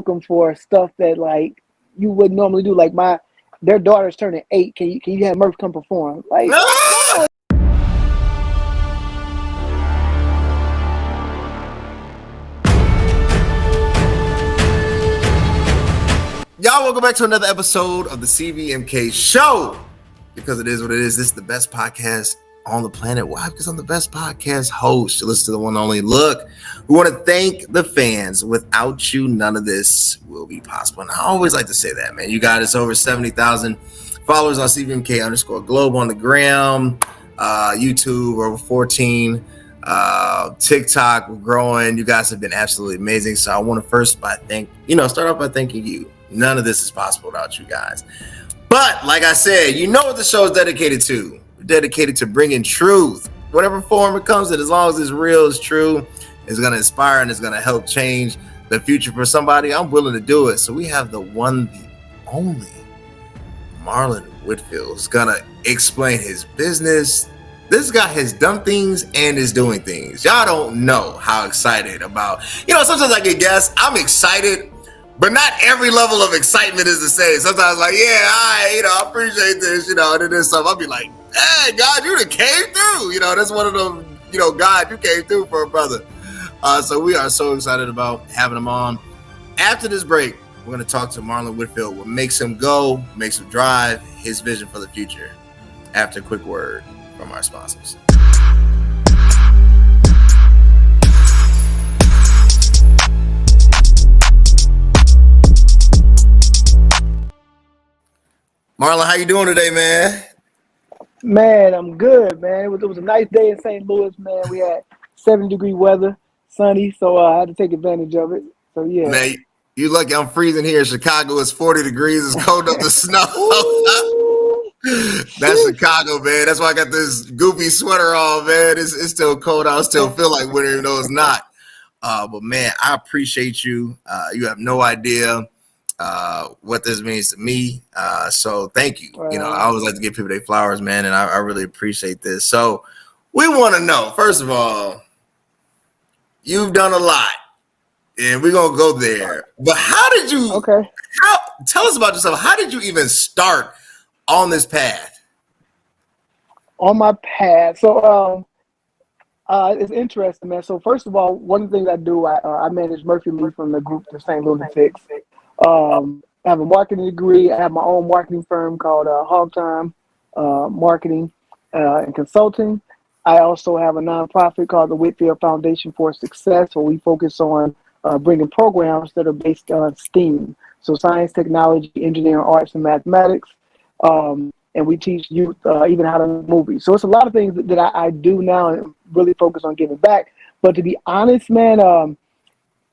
them for stuff that like you wouldn't normally do. Like their daughter's turning 8. Can you have Murph come perform? Like, no. Y'all, welcome back to another episode of the CVMK show. Because it is what it is. This is the best podcast on the planet. Why? Because I'm the best podcast host. You listen to the one and only. Look, we want to thank the fans. Without you, none of this will be possible. And I always like to say that, man. You got us over 70,000 followers on CVMK_Globe on the gram, YouTube over 14, TikTok, we're growing. You guys have been absolutely amazing. So I want to first start off by thanking you. None of this is possible without you guys. But like I said, you know what the show is dedicated to. We're dedicated to bringing truth, whatever form it comes in, as long as it's real, it's true, it's going to inspire and it's going to help change the future for somebody. I'm willing to do it. So we have the one, the only Marlon Whitfield is going to explain his business. This guy has done things and is doing things. Y'all don't know how excited about, sometimes I get guests, I'm excited, but not every level of excitement is the same. Sometimes like, I appreciate this, and then there's stuff I'll be like, hey, God, you done came through. That's one of them, God, you came through for a brother. So we are so excited about having him on. After this break, we're going to talk to Marlon Whitfield. What makes him go, makes him drive, his vision for the future. After a quick word from our sponsors. Marlon, how you doing today, man? Man, I'm good, man. It was a nice day in St. Louis, man. We had 70-degree weather, sunny, so I had to take advantage of it. So yeah. Man, you lucky. I'm freezing here in Chicago. It's 40 degrees. It's cold up to snow. That's Chicago, man. That's why I got this goofy sweater on, man. It's still cold out. I still feel like winter, even though it's not. But man, I appreciate you. You have no idea what this means to me. So thank you. I always like to give people their flowers, man, and I really appreciate this. So we want to know, first of all, you've done a lot, and we're gonna go there. But how did you? Tell us about yourself. How did you even start on this path? On my path, so it's interesting, man. So first of all, one of the things I do, I manage Murphy Lee from the group, the st.lunatics. I have a marketing degree. I have my own marketing firm called Hog Time Marketing and Consulting. I also have a nonprofit called the Whitfield Foundation for Success, where we focus on bringing programs that are based on STEAM, so science, technology, engineering, arts, and mathematics. And we teach youth even how to make movies. So it's a lot of things that I do now and really focus on giving back. But to be honest, man,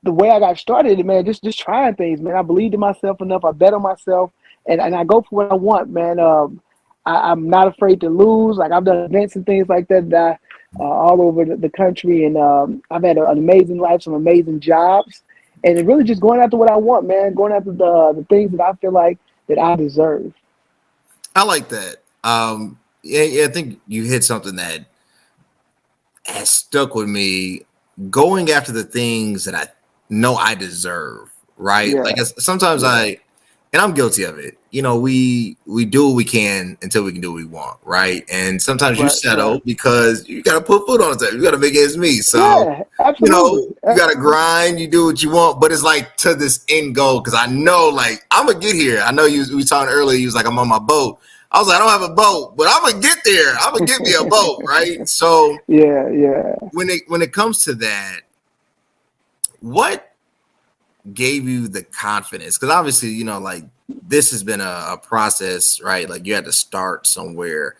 the way I got started, man, just trying things, man. I believed in myself enough. I bet on myself, and I go for what I want, man. I'm not afraid to lose. Like, I've done events and things like that all over the country, and I've had an amazing life, some amazing jobs, and it really just going after what I want, man. Going after the things that I feel like that I deserve. I like that. I think you hit something that has stuck with me. Going after the things that I know I deserve, right? Yeah. Like sometimes I'm guilty of it. We do what we can until we can do what we want, right? And sometimes you settle because you got to put food on the table. You got to make ends meet. So, absolutely. You got to grind. You do what you want, but it's like to this end goal. Because I know, like, I'm gonna get here. I know we were talking earlier. You was like, I'm on my boat. I was like, I don't have a boat, but I'm gonna get there. I'm gonna get me a boat, right? So, yeah. When it comes to that, what gave you the confidence? Because obviously, like, this has been a process, right? Like, you had to start somewhere.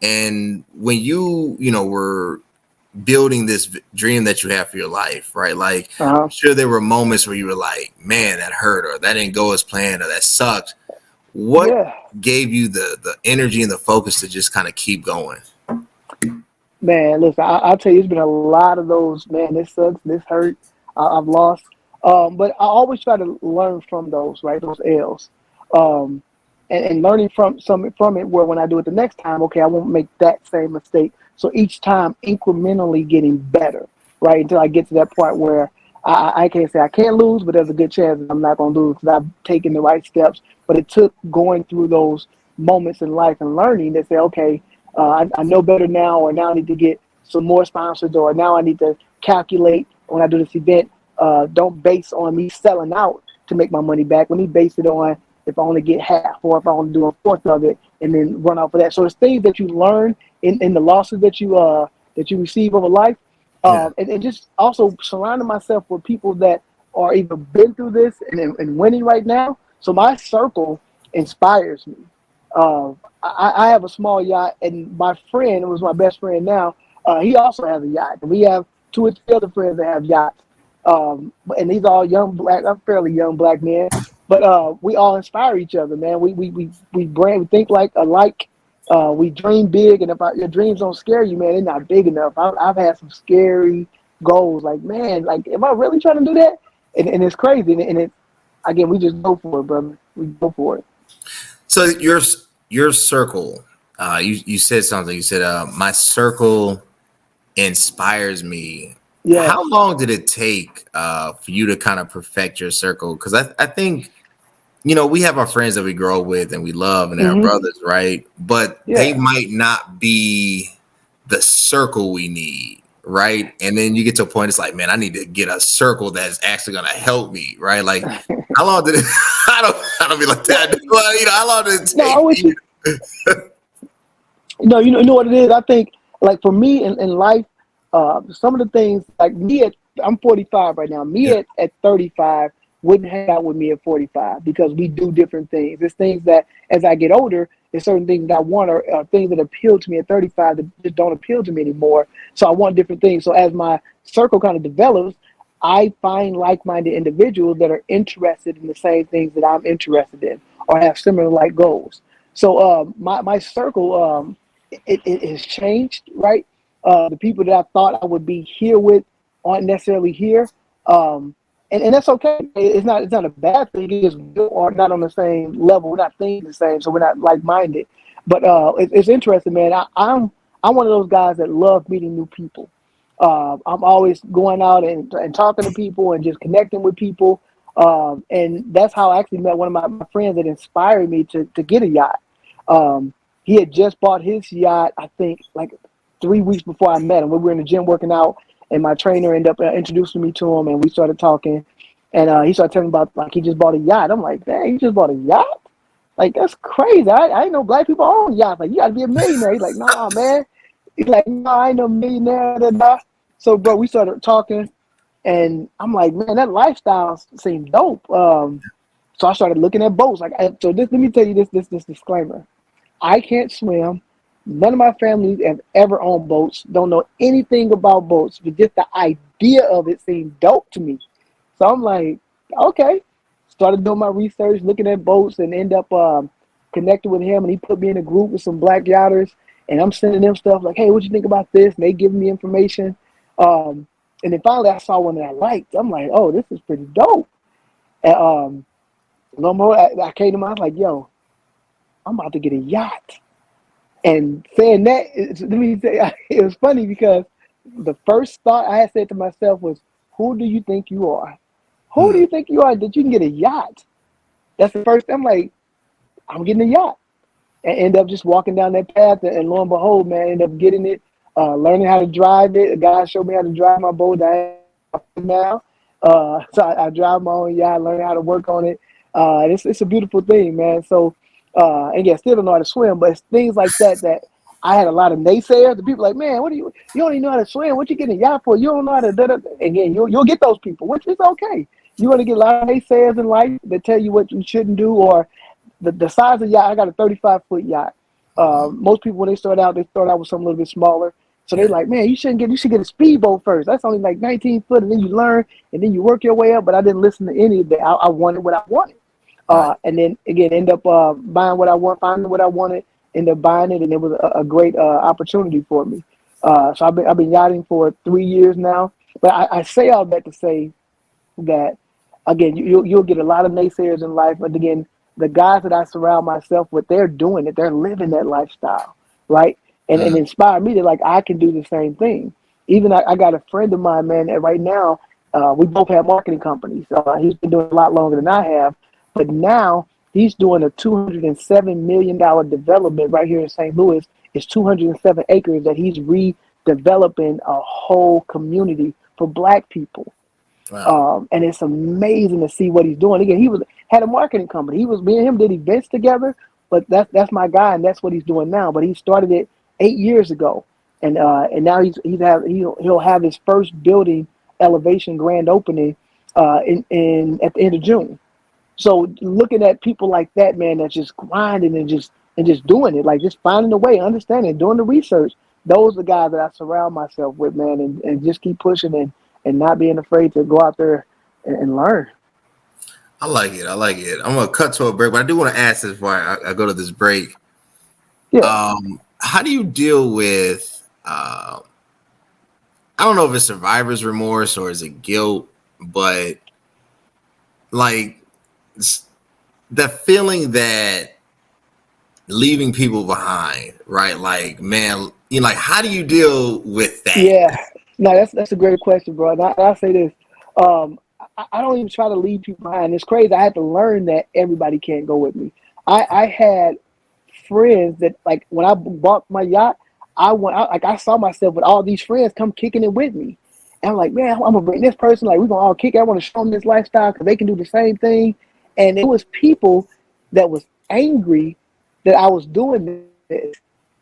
And when you were building this dream that you have for your life, right? Like, I'm sure there were moments where you were like, man, that hurt, or that didn't go as planned, or that sucked. What gave you the energy and the focus to just kind of keep going? Man, listen, I'll tell you, it's been a lot of those, man, this sucks, this hurt, I've lost. But I always try to learn from those, right? Those L's. And learning from it, where when I do it the next time, okay, I won't make that same mistake. So each time incrementally getting better, right? Until I get to that point where I can't say I can't lose, but there's a good chance that I'm not going to lose because I've taken the right steps. But it took going through those moments in life and learning to say, okay, I know better now, or now I need to get some more sponsors, or now I need to calculate when I do this event. Don't base on me selling out to make my money back. Let me base it on if I only get half, or if I only do a fourth of it, and then run off of that. So it's things that you learn in the losses that you receive over life. Yeah. And just also surrounding myself with people that are either been through this and winning right now. So my circle inspires me. I have a small yacht, and my friend, who was my best friend now, he also has a yacht. We have two or three other friends that have yachts. And these are all young black, I'm fairly young black men, but we all inspire each other, man. We think like alike. We dream big, and if your dreams don't scare you, man, they're not big enough. I've had some scary goals, like, man, like, am I really trying to do that? And it's crazy, and it again, we just go for it, brother. We go for it. So your circle, you said something. You said my circle inspires me. Yes. How long did it take for you to kind of perfect your circle? Because I think, we have our friends that we grow with and we love and they're our Mm-hmm. brothers, right? But they Yeah. might not be the circle we need, right? And then you get to a point, it's like, man, I need to get a circle that's actually going to help me, right? Like, how long did it? I don't be like Well, that. Well, how long did it no, I take wish you? you. No, you know what it is. I think, like, for me in life, some of the things, like me I'm 45 right now. Me Yeah, at 35 wouldn't hang out with me at 45 because we do different things. There's things that as I get older, there's certain things that I want, or things that appeal to me at 35 that just don't appeal to me anymore. So I want different things. So as my circle kind of develops, I find like-minded individuals that are interested in the same things that I'm interested in, or have similar like goals. So my circle, it has changed, right? The people that I thought I would be here with aren't necessarily here, and that's okay. It's not a bad thing. It's just we are not on the same level. We're not thinking the same, so we're not like minded. But it's interesting, man. I'm one of those guys that love meeting new people. I'm always going out and talking to people and just connecting with people. And that's how I actually met one of my friends that inspired me to get a yacht. He had just bought his yacht, I think, like 3 weeks before I met him. We were in the gym working out, and my trainer ended up introducing me to him, and we started talking. And he started telling me about, like, he just bought a yacht. I'm like, dang, he just bought a yacht? Like, that's crazy. I didn't know black people own yachts. Like, you got to be a millionaire. He's like, nah, man. He's like, no, I ain't no millionaire. Da, da. So, bro, we started talking, and I'm like, man, that lifestyle seems dope. So I started looking at boats. Let me tell you this disclaimer. I can't swim. None of my family have ever owned boats. Don't know anything about boats, but just the idea of it seemed dope to me. So I'm like, okay. Started doing my research, looking at boats, and end up connecting with him. And he put me in a group with some black yachters, and I'm sending them stuff like, hey, what you think about this? And they giving me information. And then finally, I saw one that I liked. I'm like, oh, this is pretty dope. And no more. I came to him. I was like, yo, I'm about to get a yacht. And saying that, let me say, it was funny because the first thought I had said to myself was, who do you think you are? Who do Hmm. you think you are that you can get a yacht? That's the first. I'm like, I'm getting a yacht. And end up just walking down that path, and lo and behold, man, end up getting it, learning how to drive it. A guy showed me how to drive my boat that I have now. So I drive my own yacht, learn how to work on it. It's a beautiful thing, man. So, and yeah, still don't know how to swim, but it's things like that I had a lot of naysayers. The people like, man, you don't even know how to swim. What you getting a yacht for? You don't know how to, da, da. Again, you'll get those people, which is okay. You're going to get a lot of naysayers in life that tell you what you shouldn't do, or the size of yacht. I got a 35-foot yacht. Most people, when they start out with something a little bit smaller. So they Yeah. like, man, you should get a speedboat first. That's only like 19 foot, and then you learn, and then you work your way up. But I didn't listen to any of that. I wanted what I wanted. Right. And then again, end up buying what I want, finding what I wanted, end up buying it, and it was a great opportunity for me. So I've been yachting for 3 years now. But I say all that to say that again, you'll get a lot of naysayers in life, but again, the guys that I surround myself with, they're doing it, they're living that lifestyle, right? And Mm. inspire me to, like, I can do the same thing. Even I got a friend of mine, man, that right now We both have marketing companies. He's been doing it a lot longer than I have, but now he's doing a $207 million development right here in St. Louis. It's 207 acres that he's redeveloping a whole community for Black people. Wow. And it's amazing to see what he's doing. Again, had a marketing company. Me and him did events together, but that's my guy, and that's what he's doing now. But he started it 8 years ago, and now he'll have his first building elevation grand opening in at the end of June. So looking at people like that, man, that's just grinding and just doing it, like just finding a way, understanding, doing the research. Those are the guys that I surround myself with, man, and just keep pushing and not being afraid to go out there and learn. I like it. I like it. I'm gonna cut to a break, but I do want to ask this before I go to this break. Yeah. How do you deal with I don't know if it's survivor's remorse or is it guilt, but like the feeling that leaving people behind, right? Like, man, you know, like how do you deal with that? Yeah. No, that's a great question, bro. And I'll say this. I don't even try to leave people behind. It's crazy. I had to learn that everybody can't go with me. I had friends that, like, when I bought my yacht, I saw myself with all these friends come kicking it with me. And I'm like, man, I'm gonna bring this person, like, we're gonna all kick it. I want to show them this lifestyle because they can do the same thing. And it was people that was angry that I was doing this,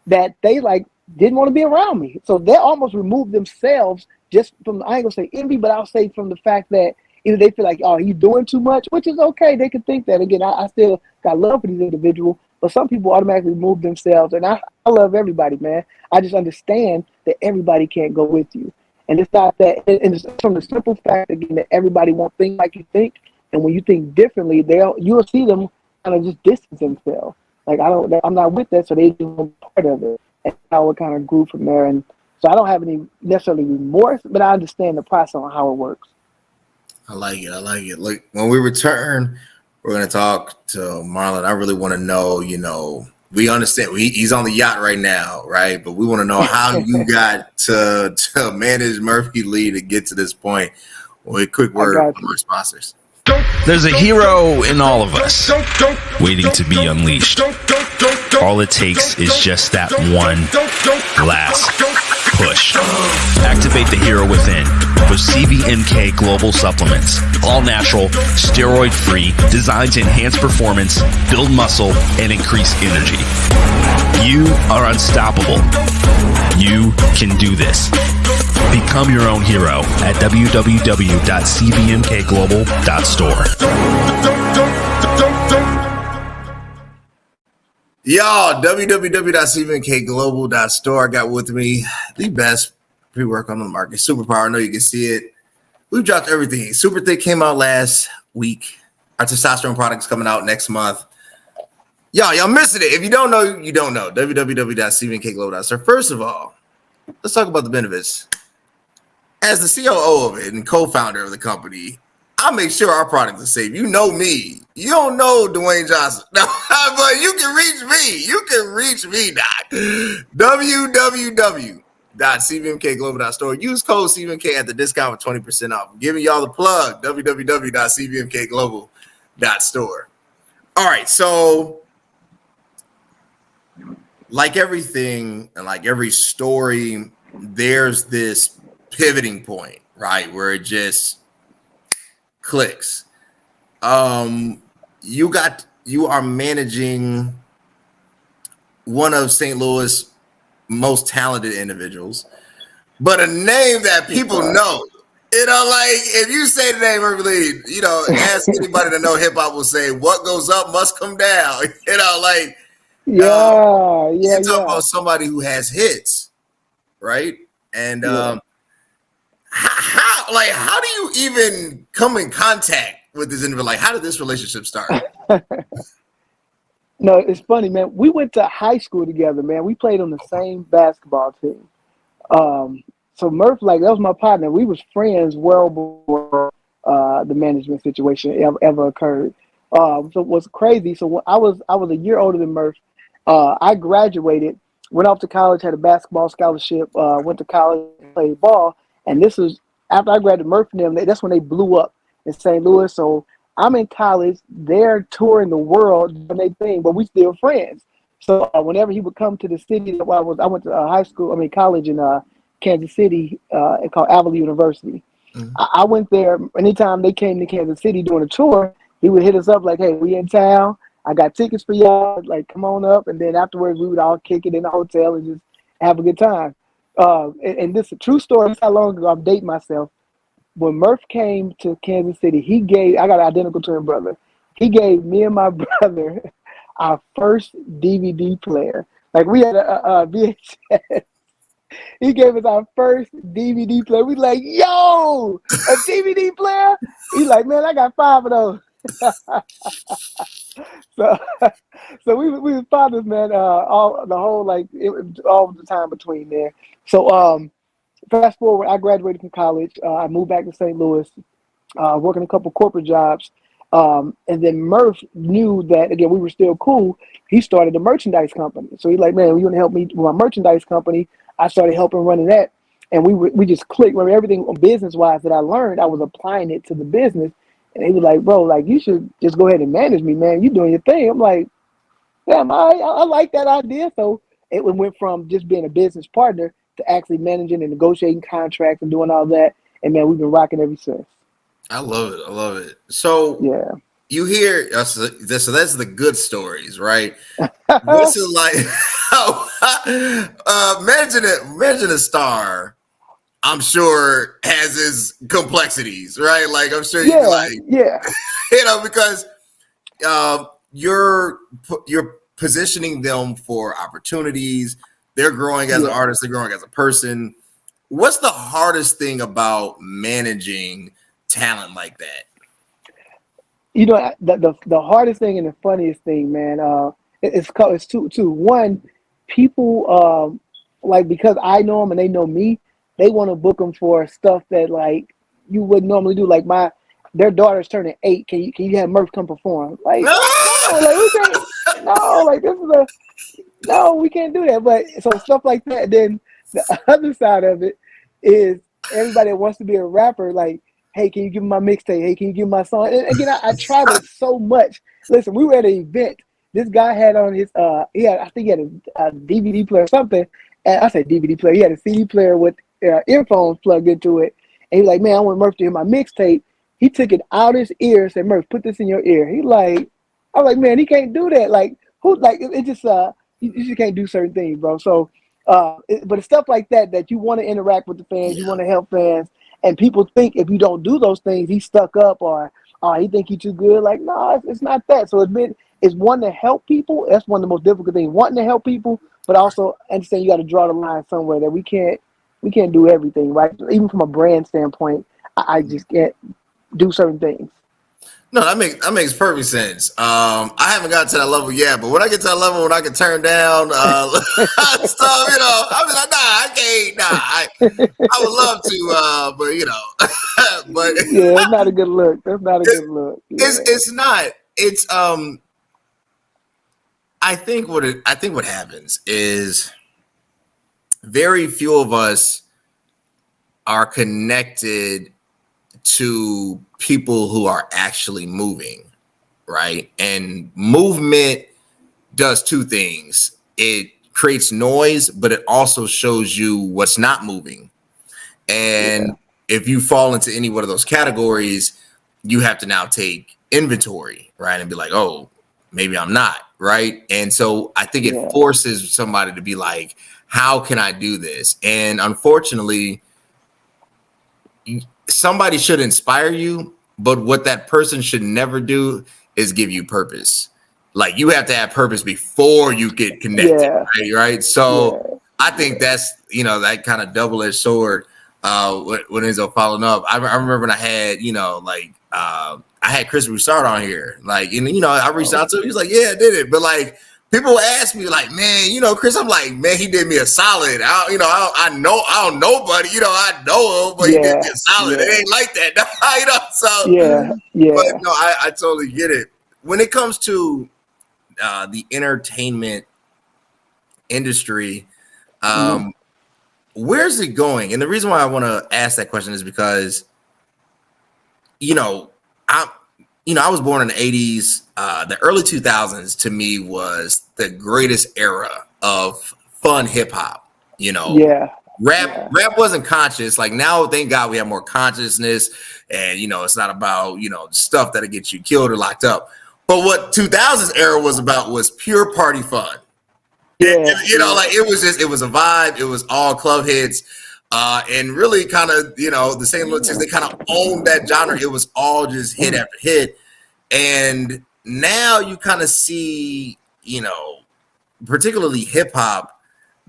that they like didn't want to be around me. So they almost removed themselves just from, I ain't gonna say envy, but I'll say from the fact that either they feel like, oh, he's doing too much, which is okay. They can think that. Again, I still got love for these individuals, but some people automatically remove themselves. And I love everybody, man. I just understand that everybody can't go with you. And it's not that, and it's from the simple fact, again, that everybody won't think like you think. And when you think differently, you'll see them kind of just distance themselves. Like, I'm not with that, so they do part of it. And how it kind of grew from there. And so I don't have any necessarily remorse, but I understand the process on how it works. I like it. I like it. Look, when we return, we're going to talk to Marlon. I really want to know, you know, we understand he's on the yacht right now, right? But we want to know how you got to manage Murphy Lee to get to this point. Well, a quick word from our sponsors. There's a hero in all of us waiting to be unleashed. All it takes is just that one last push. Activate the hero within with CVMK Global Supplements. All natural, steroid-free, designed to enhance performance, build muscle, and increase energy. You are unstoppable. You can do this. Become your own hero at www.cvmkglobal.store. Y'all, www.cvmkglobal.store. I got with me the best pre-work on the market. Superpower. I know you can see it. We've dropped everything. Super Thick came out last week. Our testosterone product's coming out next month. Y'all missing it. If you don't know, you don't know. www.cvmkglobal.store. First of all, let's talk about the benefits. As the COO of it and co-founder of the company, I make sure our product is safe. You know me. You don't know Dwayne Johnson. No, but you can reach me. You can reach me, Doc. www.cvmkglobal.store. Use code CVMK at the discount for 20% off. I'm giving y'all the plug. www.cvmkglobal.store. All right, so like everything and like every story, there's this pivoting point, right, where it just clicks. You are managing one of St. Louis' most talented individuals, but a name that people know. You know, like if you say the name Murphy Lee, you know, ask anybody to know hip hop will say, "What goes up must come down." You know, like you talk about somebody who has hits, right? And how do you even come in contact with this individual? Like, how did this relationship start? No, it's funny, man. We went to high school together, man. We played on the same basketball team. So Murph, like, that was my partner. We was friends well before the management situation ever occurred. So it was crazy. So when I was a year older than Murph. I graduated, went off to college, had a basketball scholarship, went to college, played ball. And this was after I graduated Murph and them, that's when they blew up in St. Louis. So I'm in college. They're touring the world doing their thing, but we still friends. So whenever he would come to the city, I went to college in Kansas City, called Avalon University. Mhm. I went there anytime they came to Kansas City doing a tour. He would hit us up like, "Hey, we in town. I got tickets for y'all. Like, come on up." And then afterwards, we would all kick it in the hotel and just have a good time. And this is a true story. This is how long ago I'm dating myself. When Murph came to Kansas City, I got an identical twin brother. He gave me and my brother our first DVD player. Like we had a VHS. He gave us our first DVD player. We like, yo, a DVD player? He's like, man, I got 5 of those. So, so we was fathers, man. All the whole all the time between there. So fast forward, I graduated from college. I moved back to St. Louis, working a couple corporate jobs. And then Murph knew that, again, we were still cool. He started a merchandise company. So he's like, man, you want to help me with my merchandise company? I started helping running that. And we just clicked. Remember, everything business-wise that I learned, I was applying it to the business. And he was like, bro, like, you should just go ahead and manage me, man. You doing your thing. I'm like, damn, I like that idea. So it went from just being a business partner to actually managing and negotiating contracts and doing all that. And man, we've been rocking ever since. I love it. I love it. So Yeah. you hear so that's the good stories, right? This is like imagine a star. I'm sure has its complexities, right? Like I'm sure you yeah. because you're positioning them for opportunities. They're growing as an artist. They're growing as a person. What's the hardest thing about managing talent like that? You know, the hardest thing and the funniest thing, man, it's two. One, people like, because I know them and they know me, they want to book them for stuff that like you wouldn't normally do. Like their daughter's turning 8. Can you have Murph come perform? Like, no, like we can't. No, like this is no, we can't do that. But so stuff like that. Then the other side of it is everybody that wants to be a rapper, like, hey, can you give me my mixtape? Hey, can you give me my song? And again, I traveled so much. Listen, we were at an event. This guy had on his I think he had a DVD player or something. And I said DVD player. He had a CD player with earphones plugged into it. And he was like, man, I want Murph to hear my mixtape. He took it out his ear and said, Murph, put this in your ear. He like, I was like, man, he can't do that. Like, who? Like, it just you just can't do certain things, bro. So, but it's stuff like that you want to interact with the fans, you want to help fans, and people think if you don't do those things, he's stuck up or he think he's too good. Like, no, it's not that. So it's one to help people. That's one of the most difficult things, wanting to help people, but also understand you got to draw the line somewhere that we can't do everything, right? Even from a brand standpoint, I just can't do certain things. No, that makes perfect sense. I haven't got to that level yet, but when I get to that level when I can turn down stuff, I mean, like, nah, I can't. Nah, I would love to, but but yeah, it's not a good look. That's not a good look. Yeah. It's not. It's I think what happens is very few of us are connected to people who are actually moving, right? And movement does two things. It creates noise, but it also shows you what's not moving. And if you fall into any one of those categories, you have to now take inventory, right? And be like, oh, maybe I'm not, right? And so I think it forces somebody to be like, how can I do this? And unfortunately, somebody should inspire you, but what that person should never do is give you purpose. Like, you have to have purpose before you get connected, right? So I think that's, that kind of double-edged sword when ends up following up. I remember when I had, I had Chris Broussard on here, like, and I reached out to him. He was like, yeah, I did it. But like, people ask me like, man, Chris, I'm like, man, he did me a solid. I don't know, buddy. I know him, but he did me a solid. It ain't like that, So But no, I totally get it. When it comes to the entertainment industry, where's it going? And the reason why I want to ask that question is because, I was born in the 80s. The early 2000s to me was the greatest era of fun hip hop. Rap wasn't conscious. Like now, thank God we have more consciousness, and it's not about stuff that'll get you killed or locked up. But what 2000s era was about was pure party fun. Like it was a vibe. It was all club hits. And really kind of, the St. Lunatics, they kind of owned that genre. It was all just hit after hit. And now you kind of see, particularly hip hop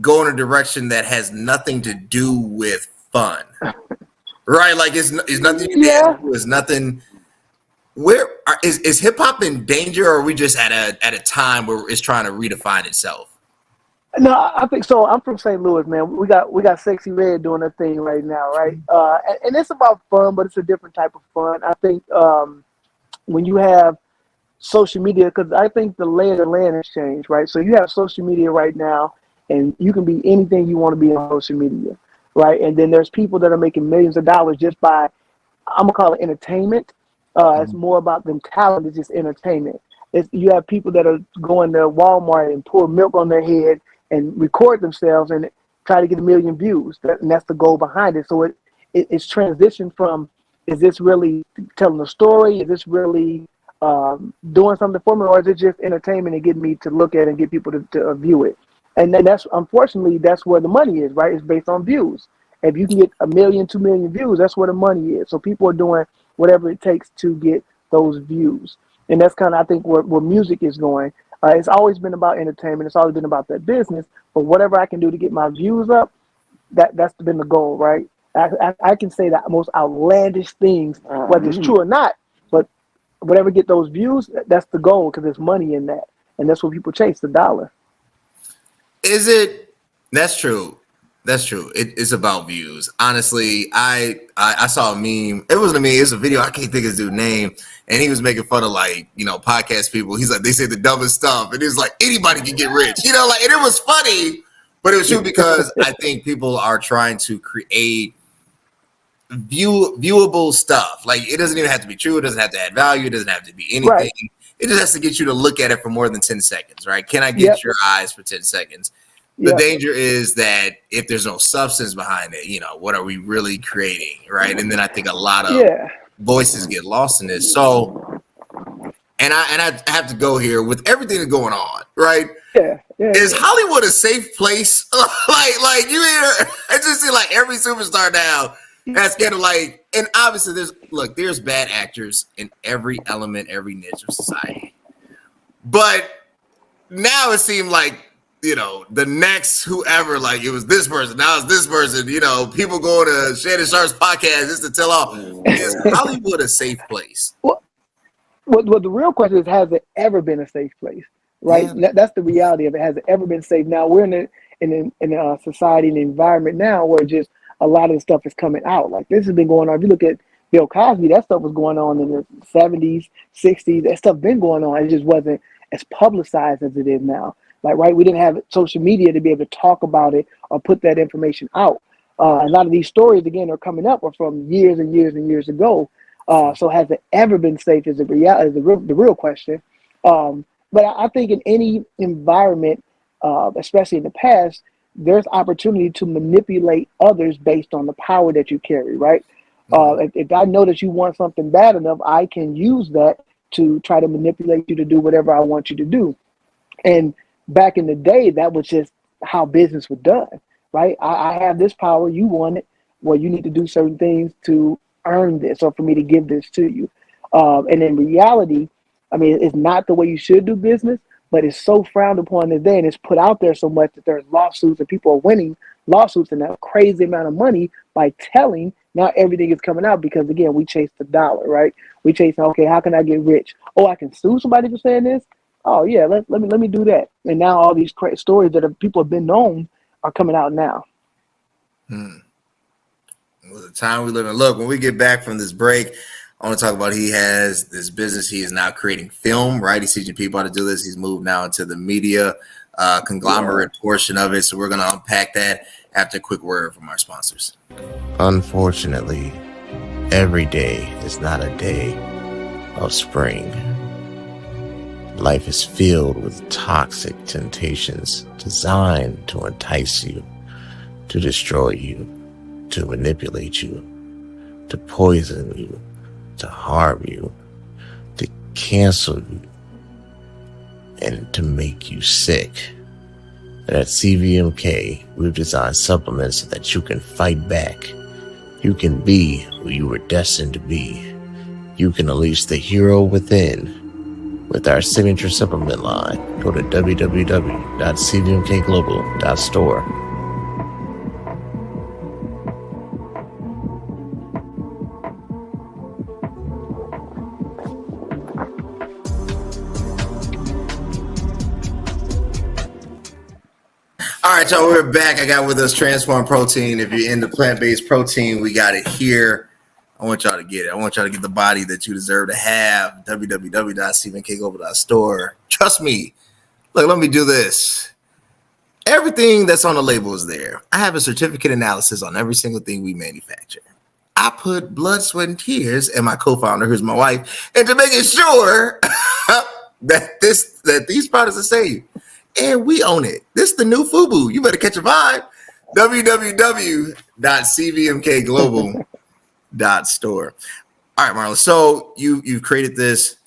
go in a direction that has nothing to do with fun. Right? Like it's nothing you dance to, it's nothing. Where is hip hop in danger, or are we just at a time where it's trying to redefine itself? No, I think so. I'm from St. Louis, man. We got Sexy Red doing a thing right now, right? And it's about fun, but it's a different type of fun. I think when you have social media, because I think the lay of the land has changed, right? So you have social media right now, and you can be anything you want to be on social media, right? And then there's people that are making millions of dollars just by, I'm gonna call it entertainment. It's more about them talent. It's just entertainment. You have people that are going to Walmart and pour milk on their head and record themselves and try to get 1 million views. And that's the goal behind it. So it's transitioned from, is this really telling a story? Is this really doing something for me? Or is it just entertainment and getting me to look at it and get people to view it? And then unfortunately, that's where the money is, right? It's based on views. If you can get 1 million, 2 million views, that's where the money is. So people are doing whatever it takes to get those views. And that's kind of, I think, where music is going. It's always been about entertainment. It's always been about that business. But whatever I can do to get my views up, that's been the goal, right? I can say that most outlandish things, whether it's true or not, but whatever get those views, that's the goal, because there's money in that. And that's what people chase, the dollar. Is it? That's true. That's true. It's about views. Honestly, I saw a meme. It wasn't a meme. It was a video. I can't think of his dude's name. And he was making fun of podcast people. He's like, they say the dumbest stuff. And it's like, anybody can get rich. And it was funny, but it was true because I think people are trying to create viewable stuff. Like it doesn't even have to be true. It doesn't have to add value. It doesn't have to be anything. Right. It just has to get you to look at it for more than 10 seconds, right? Can I get your eyes for 10 seconds? The danger is that if there's no substance behind it, what are we really creating, right? And then I think a lot of voices get lost in this. So, and I have to go here with everything that's going on, right? Is Hollywood a safe place? like you hear, I just see like every superstar now that's kind of like, and obviously there's bad actors in every element, every niche of society, but now it seemed like, the next whoever, like it was this person, now it's this person, people going to Shannon Sharp's podcast just to tell all, is Hollywood a safe place? Well, the real question is, has it ever been a safe place? Right? Yeah. That's the reality of it. Has it ever been safe? Now we're in a society, and environment now where just a lot of the stuff is coming out. Like this has been going on. If you look at Bill Cosby, that stuff was going on in the 70s, 60s. That stuff been going on. It just wasn't as publicized as it is now. Like, right, we didn't have social media to be able to talk about it or put that information out. A lot of these stories, again, are coming up are from years and years and years ago. So has it ever been safe is the real question. But I think in any environment, especially in the past, there's opportunity to manipulate others based on the power that you carry, right? If I know that you want something bad enough, I can use that to try to manipulate you to do whatever I want you to do. And back in the day, that was just how business was done, right? I have this power, you want it. Well, you need to do certain things to earn this or for me to give this to you. And in reality, I mean, it's not the way you should do business, but it's so frowned upon today, and it's put out there so much that there's lawsuits and people are winning lawsuits and a crazy amount of money by telling. Now everything is coming out because, again, we chase the dollar, right? We chase, okay, how can I get rich? Oh, I can sue somebody for saying this? Oh, yeah, let me do that. And now all these stories that people have been known are coming out now. Well, the time we live in. Look, when we get back from this break, I want to talk about he has this business. He is now creating film, right? He's teaching people how to do this. He's moved now into the media conglomerate portion of it. So we're going to unpack that. after a quick word from our sponsors. Unfortunately, every day is not a day of spring. Life is filled with toxic temptations designed to entice you, to destroy you, to manipulate you, to poison you, to harm you, to cancel you, and to make you sick. And at CVMK, we've designed supplements so that you can fight back. You can be who you were destined to be. You can unleash the hero within with our signature supplement line. Go to www.cvmkglobal.store. All right, y'all, we're back. I got with us Transform Protein. If you're into plant-based protein, we got it here. I want y'all to get it. I want y'all to get the body that you deserve to have. www.cvmkglobal.store. Trust me. Look, let me do this. Everything that's on the label is there. I have a certificate analysis on every single thing we manufacture. I put blood, sweat, and tears, and my co-founder, who's my wife, into making sure that these products are safe. And we own it. This is the new FUBU. You better catch a vibe. www.cvmkglobal.store. All right, Marlon. So you've created this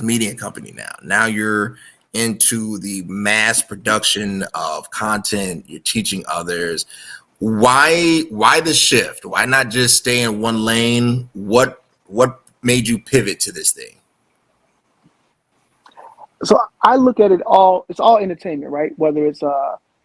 media company now. Now you're into the mass production of content. You're teaching others. Why the shift? Why not just stay in one lane? What made you pivot to this thing? So I look at it all, it's all entertainment, right? Whether it's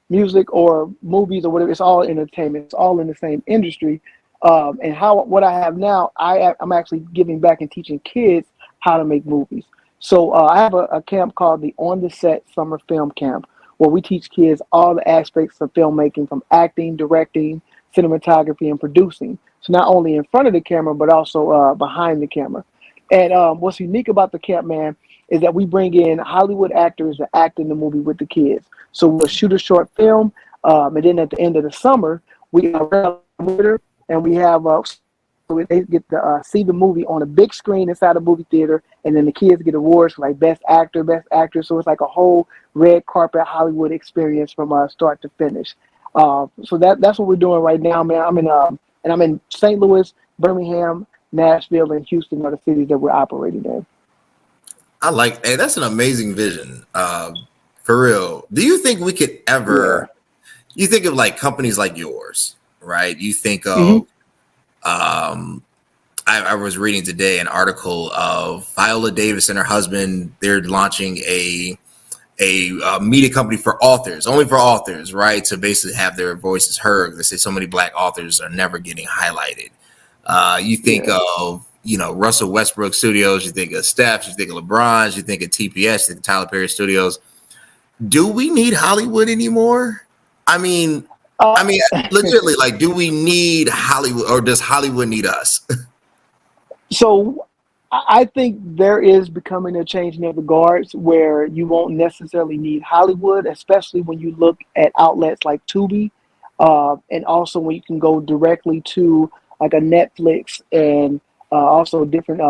music or movies or whatever, it's all entertainment. It's all in the same industry. And what I have now, I'm actually giving back and teaching kids how to make movies. So I have a camp called the On the Set Summer Film Camp, where we teach kids all the aspects of filmmaking, from acting, directing, cinematography, and producing. So not only in front of the camera, but also behind the camera. And what's unique about the camp, man, is that we bring in Hollywood actors to act in the movie with the kids. So we'll shoot a short film, and then at the end of the summer, we have and we have so they get to see the movie on a big screen inside a movie theater, and then the kids get awards for like best actor, best actress. So it's like a whole red carpet Hollywood experience from start to finish. So that's what we're doing right now, man. I'm in St. Louis, Birmingham, Nashville, and Houston are the cities that we're operating in. Hey, that's an amazing vision. For real. Do you think we could ever, you think of like companies like yours, right? You think of, I was reading today an article of Viola Davis and her husband. They're launching a media company for authors, only for authors, right? To basically have their voices heard. They say so many Black authors are never getting highlighted. You think of, Russell Westbrook Studios, you think of Steph, you think of LeBron's, you think of TPS, you think of Tyler Perry Studios. Do we need Hollywood anymore? I mean, legitimately, like, do we need Hollywood, or does Hollywood need us? So I think there is becoming a change in the regards where you won't necessarily need Hollywood, especially when you look at outlets like Tubi, and also when you can go directly to like a Netflix and also different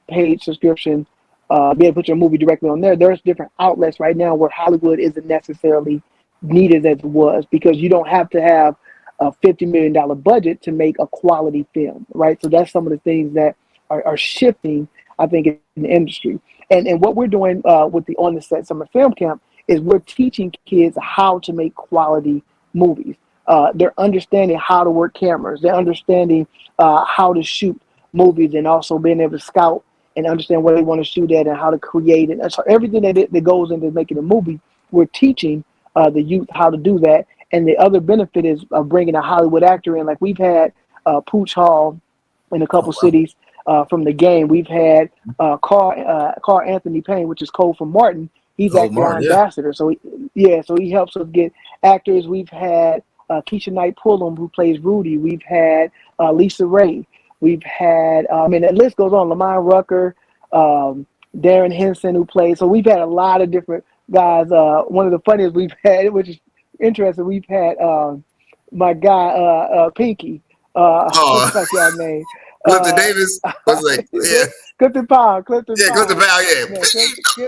paid subscription, be able to put your movie directly on there. There's different outlets right now where Hollywood isn't necessarily needed as it was, because you don't have to have a $50 million budget to make a quality film, right? So that's some of the things that are shifting, I think, in the industry. And what we're doing with the On the Set Summer Film Camp is we're teaching kids how to make quality movies. They're understanding how to work cameras. They're understanding how to shoot movies, and also being able to scout and understand where they want to shoot at and how to create it. And so everything that goes into making a movie, we're teaching the youth how to do that. And the other benefit is bringing a Hollywood actor in. Like we've had Pooch Hall in a couple cities from the game. We've had Carl Anthony Payne, which is Cole from Martin. He's actually our ambassador. So he helps us get actors. We've had Keisha Knight Pullum, who plays Rudy. We've had Lisa Ray. We've had, the list goes on, Lamont Rucker, Darren Henson, who plays. So we've had a lot of different guys. One of the funniest we've had, which is interesting. We've had my guy Pinky. What's Oh, my guy name? Clifton Davis was like, yeah, Clifton Powell. Clifton yeah, Clifton Powell. Powell, yeah. Man,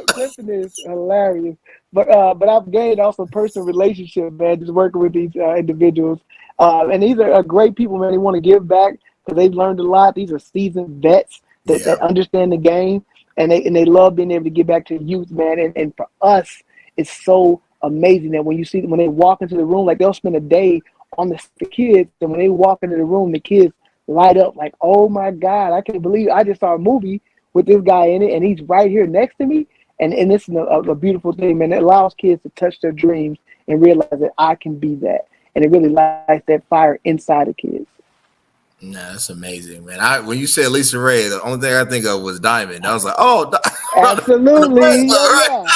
Clifton is hilarious. But I've gained also personal relationship, man, just working with these individuals. And these are great people, man. They want to give back because they've learned a lot. These are seasoned vets Yeah. that understand the game, and they love being able to give back to the youth, man. And for us, it's so amazing that when they walk into the room, like they'll spend a day on the kids, and when they walk into the room, the kids light up like, oh my God, I can't believe I just saw a movie with this guy in it, and he's right here next to me. And this is a beautiful thing, man. It allows kids to touch their dreams and realize that I can be that. And it really lights that fire inside of kids. Nah, that's amazing, man. When you said Lisa Ray, the only thing I think of was Diamond. I was like, oh, the Absolutely. wrestler, right?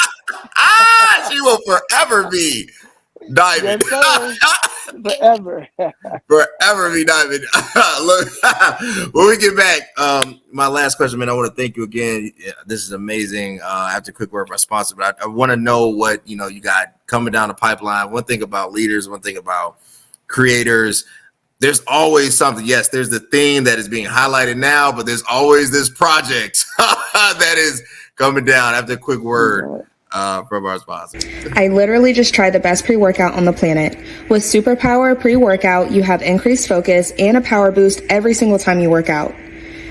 Yeah. She will forever be Diamond. Yes, sir. Forever. Forever be Diamond. Look, when we get back, my last question, man, I want to thank you again. Yeah, this is amazing. I have to quick word my sponsor, but I want to know what you got coming down the pipeline. One thing about leaders, one thing about creators. There's always something. Yes, there's the theme that is being highlighted now, but there's always this project that is coming down. After a quick word from our sponsor. I literally just tried the best pre-workout on the planet. With Superpower pre-workout, you have increased focus and a power boost every single time you work out.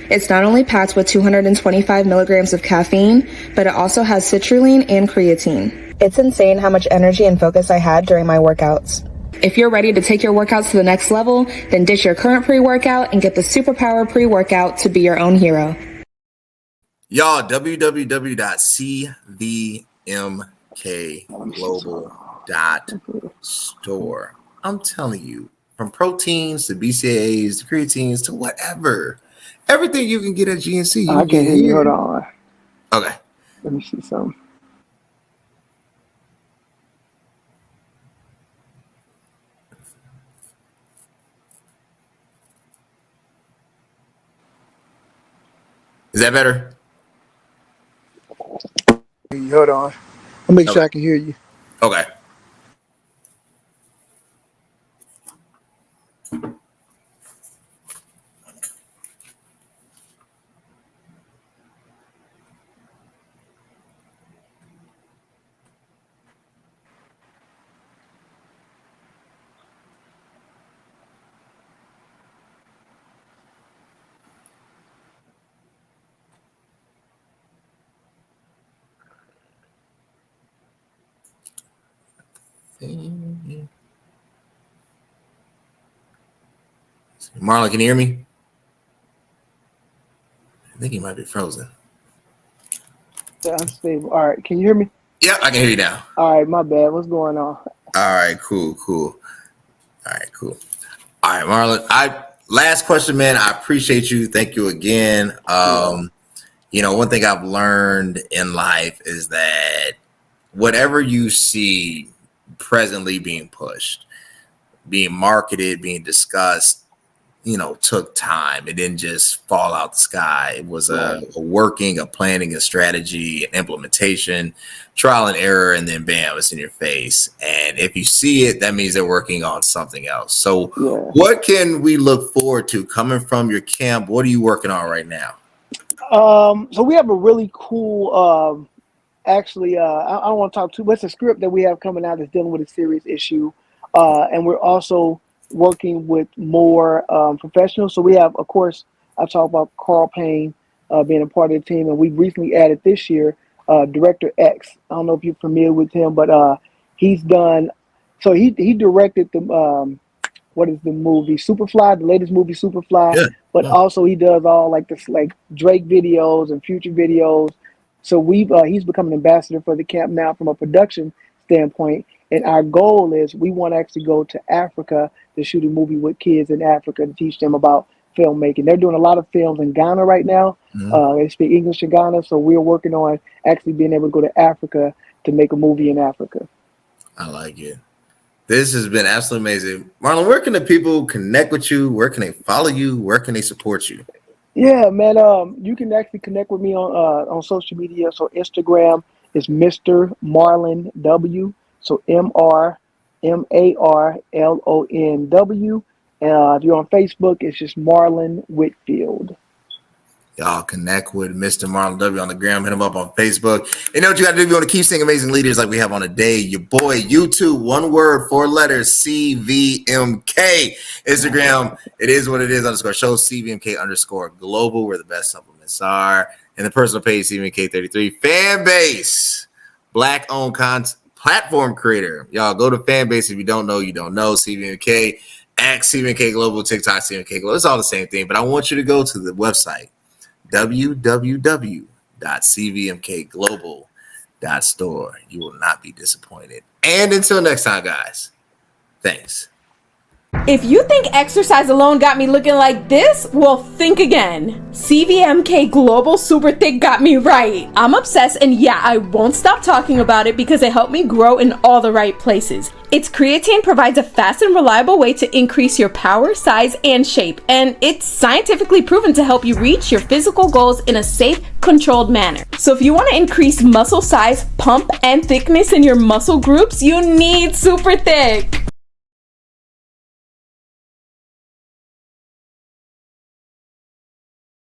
It's not only packed with 225 milligrams of caffeine, but it also has citrulline and creatine. It's insane how much energy and focus I had during my workouts. If you're ready to take your workouts to the next level, then ditch your current pre-workout and get the Superpower pre-workout to be your own hero. Y'all, www.cvmkglobal.store. I'm telling you, from proteins to BCAAs to creatines to whatever, everything you can get at GNC. I can't hear you. Hold on. Okay. Let me see something. Is that better? Hold on. I'll make sure I can hear you. Okay. Marlon, can you hear me? I think he might be frozen. Yeah, I'm stable. All right, can you hear me? Yeah, I can hear you now. All right, my bad. What's going on? All right, cool. All right, Marlon. Last question, man. I appreciate you. Thank you again. One thing I've learned in life is that whatever you see presently being pushed, being marketed, being discussed, took time. It didn't just fall out the sky. It was a working, a planning, a strategy, an implementation, trial and error, and then bam, it's in your face. And if you see it, that means they're working on something else. So what can we look forward to coming from your camp? What are you working on right now? So we have a really cool, I don't want to talk too much. It's a script that we have coming out that's dealing with a serious issue. And we're also working with more professionals. So we have, of course, I talk about Carl Payne being a part of the team, and we recently added this year Director X. I don't know if you're familiar with him, but he's done. So he directed the what is the movie Superfly, the latest movie Superfly, but also he does all like Drake videos and Future videos. So he's become an ambassador for the camp now from a production standpoint. And our goal is we want to actually go to Africa to shoot a movie with kids in Africa to teach them about filmmaking. They're doing a lot of films in Ghana right now. They speak English in Ghana. So we're working on actually being able to go to Africa to make a movie in Africa. I like it. This has been absolutely amazing. Marlon, where can the people connect with you? Where can they follow you? Where can they support you? Yeah, man. You can actually connect with me on social media. So Instagram is Mr. Marlon W. So MrNW Marlonw. If you're on Facebook, it's just Marlon Whitfield. Y'all connect with Mr. Marlon W on the gram. Hit him up on Facebook. You know what you got to do if you want to keep seeing amazing leaders like we have on a day. Your boy, YouTube, one word, 4 letters, CVMK. Instagram, it is what it is _ show, CVMK _ global, where the best supplements are. And the personal page, CVMK33. Fan base, Black-owned platform creator. Y'all go to fan base. If you don't know, you don't know. CVMK, X, CVMK Global, TikTok, CVMK Global. It's all the same thing. But I want you to go to the website, www.cvmkglobal.store. You will not be disappointed. And until next time, guys, thanks. If you think exercise alone got me looking like this, well, think again. CVMK Global Super Thick got me right. I'm obsessed, and yeah, I won't stop talking about it because it helped me grow in all the right places. Its creatine provides a fast and reliable way to increase your power, size, and shape, and it's scientifically proven to help you reach your physical goals in a safe, controlled manner. So if you want to increase muscle size, pump, and thickness in your muscle groups, you need Super Thick.